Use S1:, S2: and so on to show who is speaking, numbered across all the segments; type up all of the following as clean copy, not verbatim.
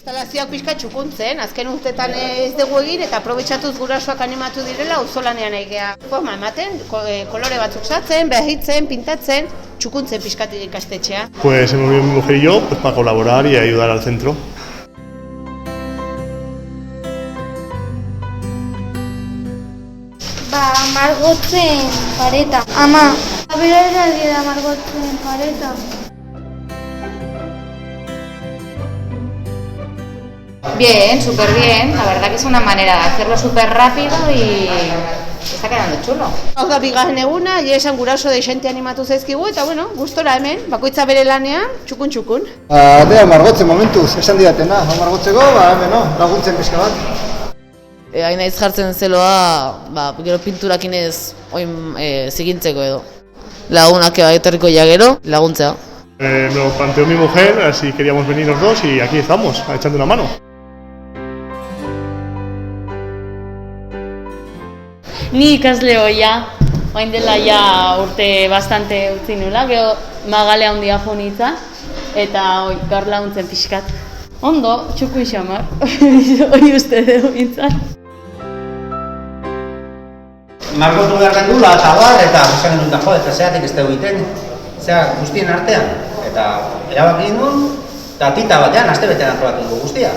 S1: Instalazioak pixka txukuntzen, azken urtetan ez dugu egin eta aprobetxatuz gurasoak animatu direla auzolanean egea. Forma ematen, kolore batzuk sartzen, behitzen, pintatzen, txukuntzen pixkat ikastetxea.
S2: Pues hemos venido mi mujer y yo para colaborar y ayudar al centro.
S3: Margotzen pareta. Ama, aberaraldi da margotzen pareta.
S4: Bien, súper bien. La verdad que es una manera de hacerlo súper rápido y está quedando chulo.
S1: Hau da bigarren eguna, esan guraso de xente animatu zaizkigu eta bueno, gustora hemen, bakoitza bere lanean, txukun-txukun.
S5: Dea margotzen momentuz, esan didatena, margotzeko, hemen laguntzen pixka bat.
S6: Hain naiz jartzen zeloa, gero pinturakin ez zigintzeko edo. Lagunak etorriko ja gero, laguntzea.
S2: Me lo planteó mi mujer, así queríamos venir los dos y aquí estamos, echando una mano.
S7: Ni ikasle ohia, orain dela ja urte bastante utzi nula, gero magale handia jo nitza eta gaur laguntzen pixkat. Ondo, txukun xamar, hori uste dugu bintzat.
S8: Margotu behar gendula eta bar, eta esan genuen jo, eta zeatik ez dugu egiten, guztien artean. Eta erabaki nuen, eta tita batean, aste betean antolatu dugu guztia.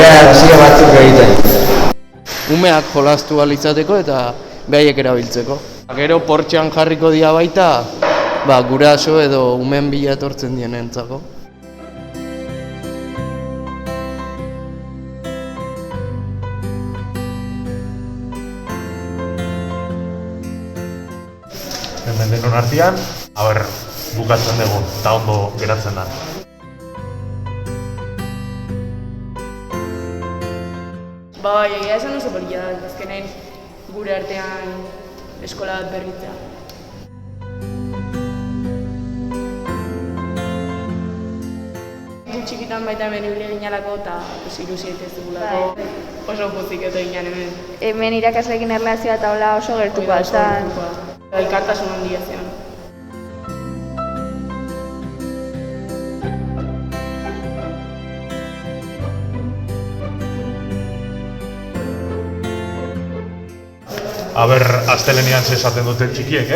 S5: Hasiera batzuk egiten.
S9: Umeak jolastu alitzateko eta behaiek erabiltzeko. Gero portxean jarriko dira baita, guraso edo umen bila etortzen dienentzako.
S2: Hemen denon artean, bukatzen dugu eta ondo geratzen da.
S7: Egia esan oso berria da, azkenen gure artean eskola bat berritzea. Txikitan baita hemen ibili ginalako eta ilusio ez dugulako oso pozik eta ginen hemen.
S3: Hemen irakasleekin erlazioa eta hola oso gertuko zen.
S7: Elkartasun handia zen.
S2: Astelenean esaten duten txikiek,